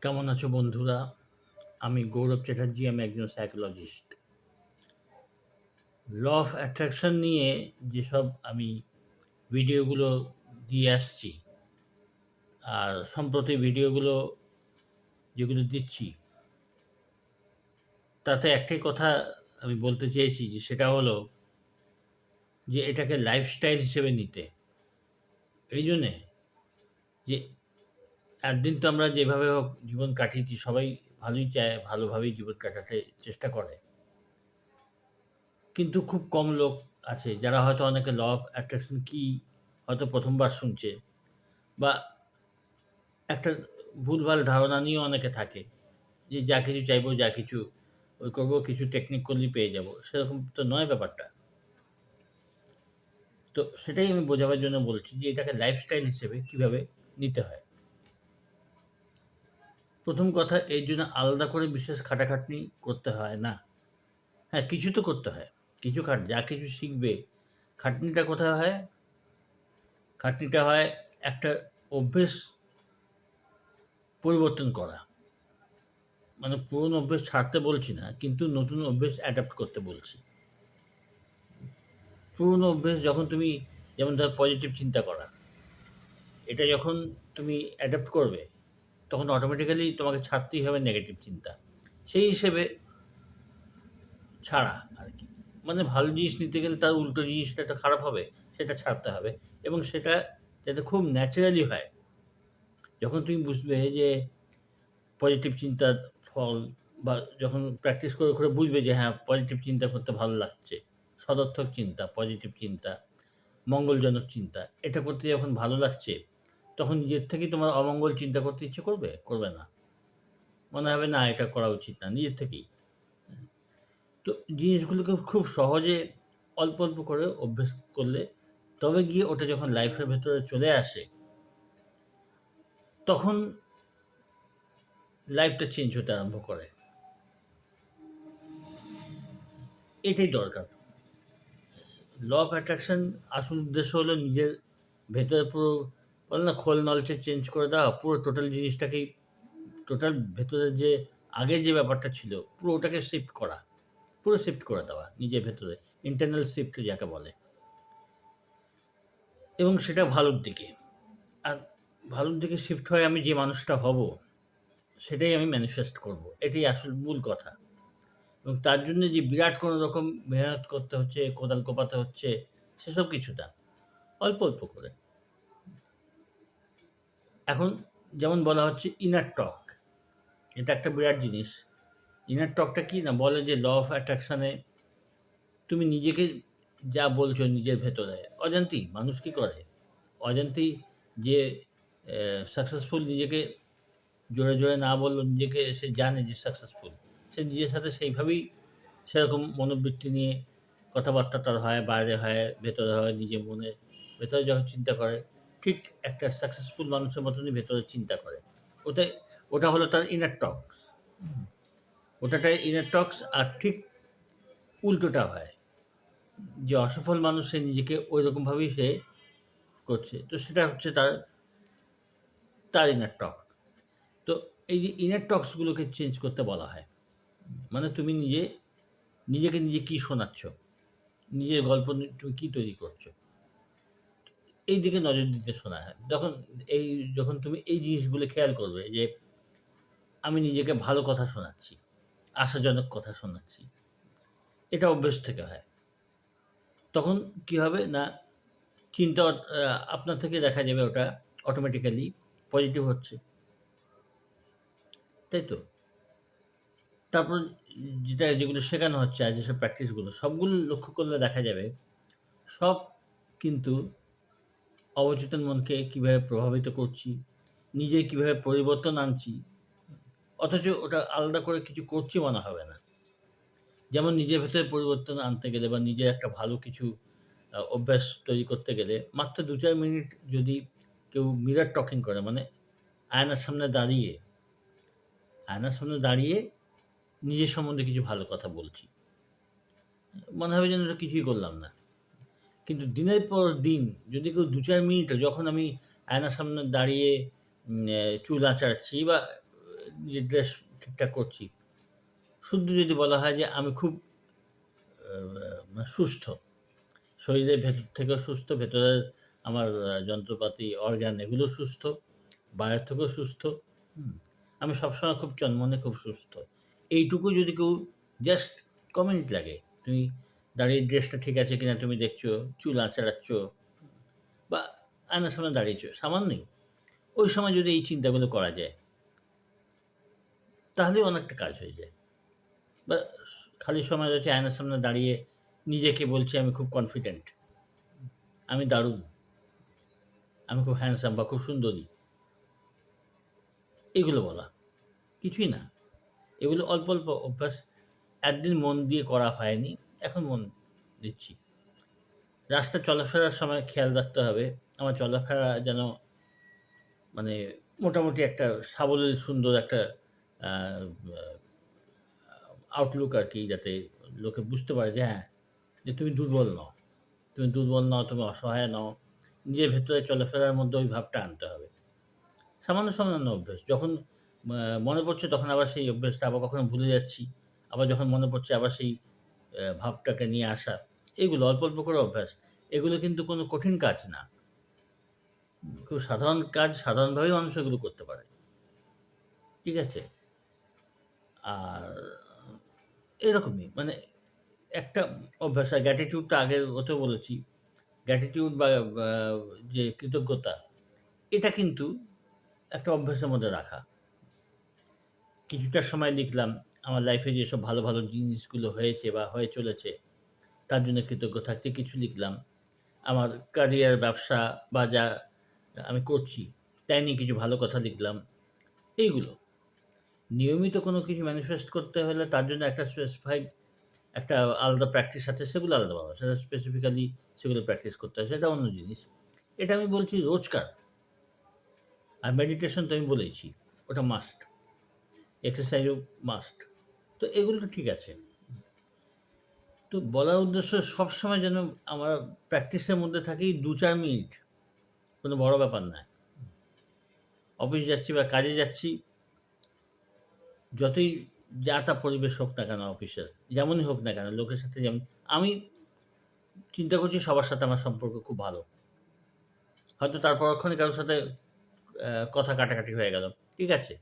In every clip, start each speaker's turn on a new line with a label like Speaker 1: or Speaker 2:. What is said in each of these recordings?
Speaker 1: কেমন আছো বন্ধুরা? আমি গৌরব চ্যাটার্জি, আমি একজন সাইকোলজিস্ট। ল অফ অ্যাট্রাকশন নিয়ে যেসব আমি ভিডিওগুলো দিয়ে আসছি, আর সম্প্রতি ভিডিওগুলো যেগুলো দিচ্ছি, তাতে একটাই কথা আমি বলতে চেয়েছি যে সেটা হলো যে এটাকে লাইফস্টাইল হিসেবে নিতে। এই জন্যে যে একদিন তো আমরা যেভাবে হোক জীবন কাটিয়েছি, সবাই ভালোই চায়, ভালোভাবেই জীবন কাটাতে চেষ্টা করে। কিন্তু খুব কম লোক আছে যারা হয়তো অনেকে ল অফ অ্যাট্রাকশন কি হয়তো ১ম বার শুনছে, বা একটা ভুলভাল ধারণা নিয়েও অনেকে থাকে যে যা কিছু চাইবো, যা কিছু ওই করবো, কিছু টেকনিক করলেই পেয়ে যাবো। সেরকম তো নয় ব্যাপারটা। তো সেটাই আমি বোঝাবার জন্য বলছি যে এটাকে লাইফস্টাইল হিসেবে কিভাবে নিতে হয়। ১ম কথা, এর জন্য আলাদা করে বিশেষ খাটাখাটনি করতে হয় না। হ্যাঁ, কিছু তো করতে হয়। কিছু যা কিছু শিখবে, খাটনিটা কোথায় হয়? খাটনিটা হয় একটা অভ্যেস পরিবর্তন করা। মানে পুরনো অভ্যেস ছাড়তে বলছি না, কিন্তু নতুন অভ্যেস অ্যাডাপ্ট করতে বলছি। পুরনো অভ্যেস যখন তুমি, যেমন ধরো পজিটিভ চিন্তা করা, এটা যখন তুমি অ্যাডাপ্ট করবে, তখন অটোমেটিক্যালি তোমাকে ছাড়তেই হবে নেগেটিভ চিন্তা। সেই হিসেবে ছাড়া আরকি। মানে ভালো জিনিস নিতে গেলে তার উল্টো জিনিসটা একটা খারাপ হবে, সেটা ছাড়তে হবে এবং সেটা যাতে খুব ন্যাচারালি হয়। যখন তুমি বুঝবে যে পজিটিভ চিন্তার ফল, বা যখন প্র্যাকটিস করে, করে বুঝবে যে হ্যাঁ, পজিটিভ চিন্তা করতে ভালো লাগছে। সদর্থক চিন্তা, পজিটিভ চিন্তা, মঙ্গলজনক চিন্তা, এটা করতে যখন ভালো লাগছে, তখন নিজের থেকেই তোমার অমঙ্গল চিন্তা করতে ইচ্ছে করবে? করবে না। মনে হবে না এটা করা উচিত না, নিজের থেকেই। তো জিনিসগুলোকে খুব সহজে অল্প, অল্প করে অভ্যেস করলে, তবে গিয়ে ওটা যখন লাইফের ভেতরে চলে আসে, তখন লাইফটা চেঞ্জ হতে আরম্ভ করে। এটাই দরকার। ল অফ অ্যাট্রাকশন আসল উদ্দেশ্য হলো নিজের ভেতরে পুরো, বলে না খোল নলচে চেঞ্জ করে দেওয়া, পুরো টোটাল জিনিসটাকেই, টোটাল ভেতরে যে আগের যে ব্যাপারটা ছিল, পুরো ওটাকে শিফট করা, পুরো শিফট করে দেওয়া নিজের ভেতরে, ইন্টারনাল শিফট যাকে বলে, এবং সেটা ভালোর দিকে। আর ভালোর দিকে শিফট হয়ে আমি যে মানুষটা হব, সেটাই আমি ম্যানিফেস্ট করব। এটাই আসল মূল কথা। এবং তার জন্য যে বিরাট কোনো রকম মেহনত করতে হচ্ছে, কোদাল কোপাতে হচ্ছে, সেসব কিছু না। অল্প, অল্প করে। এখন যেমন বলা হচ্ছে ইনার টক, এটা একটা বিরাট জিনিস। ইনার টকটা কি না, বলে যে ল অফ অ্যাট্রাকশন এ তুমি নিজেকে যা বলছো নিজের ভেতরে, অজান্তেই মানুষ কি করে? অজান্তেই যে সাকসেসফুল, নিজেকে জোরে, জোরে না বললেও নিজেকে সে জানে যে সাকসেসফুল। সে নিজের সাথে সেইভাবেই সেরকম মনোবৃত্তি নিয়ে কথাবার্তা তার হয়, বাইরে হয়, ভেতরে হয়, নিজের মনে ভেতরে যখন চিন্তা করে, ঠিক একটা সাকসেসফুল মানুষের মতনই ভেতরে চিন্তা করে। ওটাই, ওটা হলো তার ইনার টক্স। ওটাটাই ইনার টক্স। আর ঠিক উল্টোটা হয়। যে অসফল মানুষ, সে নিজেকে ঐরকমভাবেই সে করছে। তো সেটা হচ্ছে তার ইনার টক। তো এই যে ইনার টক্স গুলোকে চেঞ্জ করতে বলা হয়। মানে তুমি নিজেকে নিজে কি শোনাচ্ছ? নিজের গল্প তুমি কি তৈরি করছো? এই দিকে নজর দিতে শোনা হয়। যখন তুমি এই জিনিসগুলো খেয়াল করবে যে আমি নিজেকে ভালো কথা শোনাচ্ছি, আশাজনক কথা শোনাচ্ছি। এটা অভ্যেস থেকে হয়। তখন কি হবে না, চিন্তা আপনার থেকে দেখা যাবে ওটা অটোমেটিক্যালি পজিটিভ হচ্ছে। তাই তো? তারপর যেগুলো শেখানো হচ্ছে, আর যেসব প্র্যাকটিসগুলো, সবগুলো লক্ষ্য করলে দেখা যাবে সব কিন্তু অবচেতন মনকে কিভাবে প্রভাবিত করছি, নিজে কিভাবে পরিবর্তন আনছি, অথচ ওটা আলাদা করে কিছু করছি মনে হবে না। যেমন নিজের ভেতরে পরিবর্তন আনতে গেলে, বা নিজের একটা ভালো কিছু অভ্যাস তৈরি করতে গেলে, মাত্র ২-৪ মিনিট যদি কেউ মিরর টকিং করে, মানে আয়নার সামনে দাঁড়িয়ে, আয়নার সামনে দাঁড়িয়ে নিজের সম্বন্ধে কিছু ভালো কথা বলছি। মনে হবে যেন ওটা কিছুই করলাম না। কিন্তু দিনের পর দিন যদি কেউ ২-৪ মিনিটও, যখন আমি আয়নার সামনে দাঁড়িয়ে চুল আঁচড়াচ্ছি, বা নিজের ড্রেস ঠিকঠাক করছি। শুধু যদি বলা হয় যে আমি খুব সুস্থ, শরীরের ভেতর থেকেও সুস্থ, ভেতরের আমার যন্ত্রপাতি, অর্গান এগুলো সুস্থ, বাইরের থেকেও সুস্থ। হুম? আমি সবসময় খুব চনমনে খুব সুস্থ। এইটুকু যদি কেউ জাস্ট কমেন্ট লাগে, তুমি দাঁড়িয়ে ড্রেসটা ঠিক আছে কিনা তুমি দেখছো, চুল আঁচড়াচ্ছ বা আয়নার সামনে দাঁড়িয়েছো, সামান্যই। ওই সময় যদি এই চিন্তাগুলো করা যায়, তাহলেই অনেকটা কাজ হয়ে যায়। বা খালি সময় রয়েছে আয়নার সামনে দাঁড়িয়ে নিজেকে বলছি আমি খুব কনফিডেন্ট, আমি দারুণ, আমি খুব হ্যান্ডসাম বা খুব সুন্দরী। এগুলো বলা, কিছুই না। এগুলো অল্প, অল্প অভ্যাস একদিন মন দিয়ে করা হয়নি, এখন মন দিচ্ছি। রাস্তায় চলাফেরার সময় খেয়াল রাখতে হবে, আমার চলাফেরা যেন মানে মোটামুটি একটা সাবলীল সুন্দর একটা আ আ আউটলুক আরকি, যাতে লোকে বুঝতে পারে যে হ্যাঁ, যে তুমি দুর্বল নও। তুমি দুর্বল নও, তুমি অসহায় নও। নিজের ভেতরে চলাফেরার মধ্যে ওই ভাবটা আনতে হবে। সামান্য, সামান্য অভ্যাস। যখন মনে পড়ছে তখন আবার সেই অভ্যাসটা, আবার কখনো ভুলে যাচ্ছি। আবার যখন মনে পড়ছে আবার সেই ভাবটাকে নিয়ে আসা। এগুলো অল্প, অল্প করে অভ্যাস। এগুলো কিন্তু কোনো কঠিন কাজ না। খুব সাধারণ কাজ, সাধারণভাবেই মানুষ এগুলো করতে পারে। ঠিক আছে? আর এরকমই মানে একটা অভ্যাস, আর গ্র্যাটিটিউডটা আগে ওতেও বলেছি। গ্র্যাটিটিউড বা যে কৃতজ্ঞতা, এটা কিন্তু একটা অভ্যাসের মধ্যে রাখা। কিছুটা সময় লিখলাম আমার লাইফে যেসব ভালো, ভালো জিনিসগুলো হয়েছে বা হয়ে চলেছে, তার জন্য কৃতজ্ঞ থাকতে কিছু লিখলাম। আমার ক্যারিয়ার, ব্যবসা বা যা আমি করছি, তাই নিয়ে কিছু ভালো কথা লিখলাম। এইগুলো। নিয়মিত কোনো কিছু ম্যানিফেস্ট করতে হলে তার জন্য একটা স্পেসিফাইড একটা আলাদা প্র্যাকটিস আছে, সেগুলো আলাদা ব্যাপার। সেটা স্পেসিফিক্যালি সেগুলো প্র্যাকটিস করতে হয়, সেটা অন্য জিনিস। এটা আমি বলছি রোজকার। আর মেডিটেশন তো আমি বলেইছি, ওটা মাস্ট। এক্সারসাইজও মাস্ট। তো এগুলো তো ঠিক আছে। তো বলার উদ্দেশ্য সবসময় যেন আমরা প্র্যাকটিসের মধ্যে থাকি ২-৪ মিনিট। কোনো বড় ব্যাপার নয়। অফিস যাচ্ছি বা কাজে যাচ্ছি, যতই যা তা পরিবেশ হোক না কেন অফিসের, যেমনই হোক না কেন, লোকের সাথে যেমন আমি চিন্তা করছি সবার সাথে আমার সম্পর্ক খুব ভালো। হয়তো তার পরক্ষণে কারো সাথে কথা কাটাকাটি হয়ে গেল। ঠিক আছে?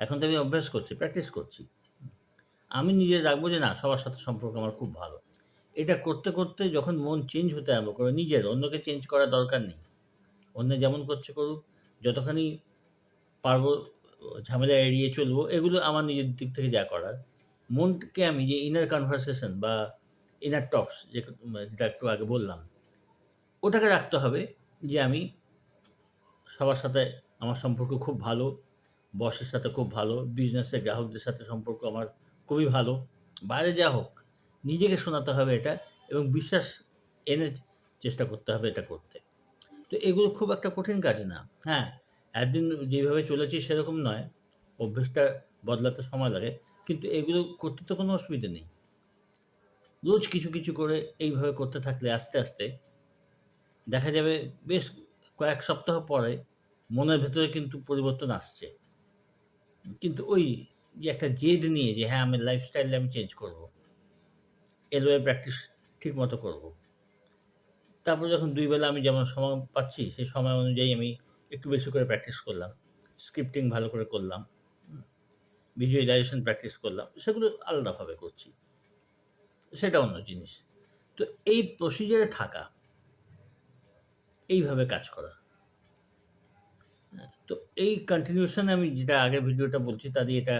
Speaker 1: এখন তো আমি অভ্যাস করছি, প্র্যাকটিস করছি। আমি নিজে রাখবো যে না, সবার সাথে সম্পর্ক আমার খুব ভালো। এটা করতে, করতে যখন মন চেঞ্জ হতে আরম্ভ করে নিজের, অন্যকে চেঞ্জ করার দরকার নেই। অন্য যেমন করছে করুক, যতখানি পারবো ঝামেলা এড়িয়ে চলবো, এগুলো আমার নিজের দিক থেকে যা করার। মনকে আমি যে ইনার কনভারসেশন বা ইনার টক্স যেটা একটু আগে বললাম, ওটাকে রাখতে হবে যে আমি সবার সাথে আমার সম্পর্ক খুব ভালো, বসের সাথে খুব ভালো, বিজনেসের গ্রাহকদের সাথে সম্পর্ক আমার খুবই ভালো। বাইরে যা হোক, নিজেকে শোনাতে হবে এটা এবং বিশ্বাস এনে চেষ্টা করতে হবে এটা করতে। তো এগুলো খুব একটা কঠিন কাজ না। হ্যাঁ, একদিন যেভাবে চলেছি সেরকম নয়। অভ্যেসটা বদলাতে সময় লাগে। কিন্তু এগুলো করতে তো কোনো অসুবিধা নেই। রোজ কিছু, কিছু করে এইভাবে করতে থাকলে আস্তে, আস্তে দেখা যাবে বেশ কয়েক সপ্তাহ পরে মনের ভেতরে কিন্তু পরিবর্তন আসছে। কিন্তু ওই যে একটা জেদ নিয়ে যে হ্যাঁ, আমার লাইফস্টাইল আমি চেঞ্জ করব। এভাবে প্র্যাকটিস ঠিকমতো করব। তারপর যখন ২ বেলা আমি যেমন সময় পাচ্ছি, সেই সময় অনুযায়ী আমি একটু বেশি করে প্র্যাকটিস করলাম। স্ক্রিপ্টিং ভালো করে করলাম। হুম? ভিজুয়ালাইজেশন প্র্যাকটিস করলাম। সেগুলো আলাদাভাবে করছি। সেটা অন্য জিনিস। তো এই প্রসিজারে থাকা, এইভাবে কাজ করা। হ্যাঁ? তো এই কন্টিনিউশন আমি যেটা আগের ভিডিওটা বলছি, তারই এটা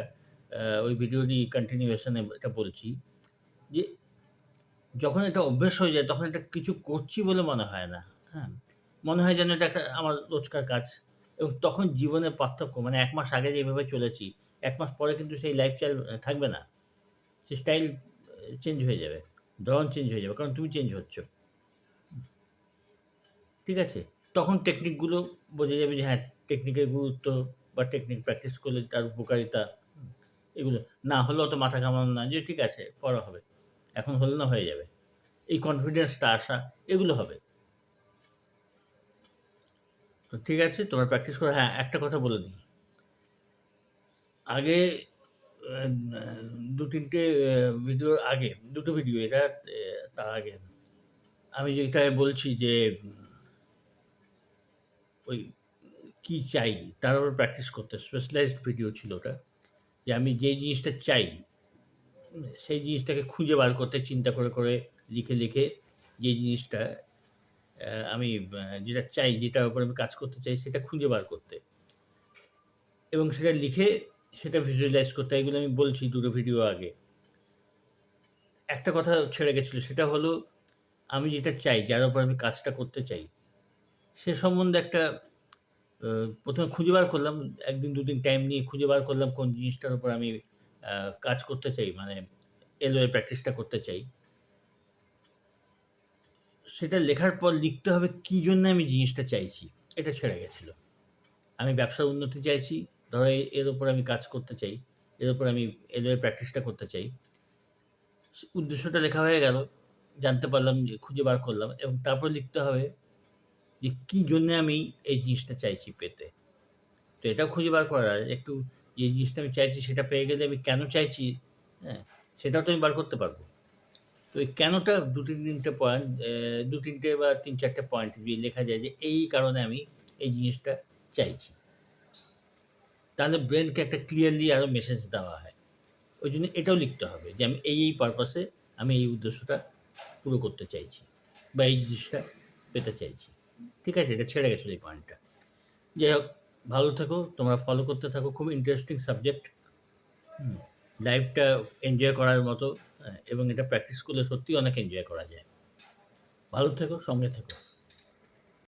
Speaker 1: ওই ভিডিওরই কন্টিনিউশন এ এটা বলছি যে, যখন এটা অভ্যাস হয়ে যায় তখন এটা কিছু করছি বলে মনে হয় না। হ্যাঁ? মনে হয় যেন এটা একটা আমার রোজকার কাজ এবং তখন জীবনের পার্থক্য মানে ১ মাস আগে যেভাবে চলেছি, ১ মাস পরে কিন্তু সেই লাইফস্টাইল থাকবে না। সেই স্টাইল চেঞ্জ হয়ে যাবে। ধরন চেঞ্জ হয়ে যাবে। কারণ তুমি চেঞ্জ হচ্ছ। ঠিক আছে? তখন টেকনিকগুলো বোঝা যাবে যে হ্যাঁ, টেকনিকের গুরুত্ব বা টেকনিক প্র্যাকটিস করলে তার উপকারিতা, এগুলো না হলেও অত মাথা ঘামানো না যে ঠিক আছে পরে হবে। এখন হলে না হয়ে যাবে। এই কনফিডেন্সটা আসা, এগুলো হবে। তো ঠিক আছে, তোমরা প্র্যাকটিস করো। হ্যাঁ, একটা কথা বলে দিই। আগে আ ২-৩ টে ভিডিওর আগে ২ টো ভিডিও এটা তার আগে আমি যেটা বলছি যে ওই কি চাই তার উপর প্র্যাকটিস করতে স্পেশালাইজড ভিডিও ছিল ওটা। যে আমি যেই জিনিসটা চাই সেই জিনিসটাকে খুঁজে বার করতে চিন্তা করে লিখে যে জিনিসটা আমি যেটা চাই, যেটার উপর আমি কাজ করতে চাই সেটা খুঁজে বার করতে এবং সেটা লিখে সেটা ভিজুয়ালাইজ করতে। এগুলো আমি বলছি ২ টো ভিডিও আগে। একটা কথা ছেড়ে গেছিল সেটা হলো আমি যেটা চাই, যার উপর আমি কাজটা করতে চাই, সে সম্বন্ধে একটা ১ম এ খুঁজে বার করলাম। ১ দিন ২ দিন টাইম নিয়ে খুঁজে বার করলাম কোন জিনিসটার উপর আমি কাজ করতে চাই। মানে এলওএ প্র্যাকটিসটা করতে চাই। সেটা লেখার পর লিখতে হবে কি জন্য আমি জিনিসটা চাইছি। এটা ছেড়ে গেছিল। আমি ব্যবসার উন্নতি চাইছি। ধরো এর উপর আমি কাজ করতে চাই। এর উপর আমি এলওএ প্র্যাকটিসটা করতে চাই। উদ্দেশ্যটা লেখা হয়ে গেল। জানতে পারলাম যে খুঁজে বার করলাম এবং তারপর লিখতে হবে যে কি জন্যে আমি এই জিনিসটা চাইছি পেতে। তো এটাও খুঁজে বার করার একটু যে জিনিসটা আমি চাইছি সেটা পেয়ে গেলে আমি কেন চাইছি, হ্যাঁ? সেটাও তো আমি বার করতে পারব। তো এই কেনটা ২-৩ টে পয়েন্ট ২-৩ টে বা ৩-৪ টে পয়েন্ট দিয়ে লেখা যায় যে এই কারণে আমি এই জিনিসটা চাইছি। তাহলে ব্রেইনকে একটা ক্লিয়ারলি আরো মেসেজ দেওয়া হয়। ওইজন্য এটাও লিখতে হবে যে আমি এই পারপাসে আমি এই উদ্দেশ্যটা পুরো করতে চাইছি বা এই জিনিসটা পেতে চাইছি। ঠিক আছে? এটা ছেড়ে গেছিল এই পয়েন্টটা। যাই হোক, ভালো থেকো, তোমরা ফলো করতে থাকো। খুব ইন্টারেস্টিং সাবজেক্ট। হুম? লাইফটা এনজয় করার মতো এবং এটা প্র্যাকটিস করলে সত্যিই অনেক এনজয় করা যায়। ভালো থেকো, সঙ্গে থেকো।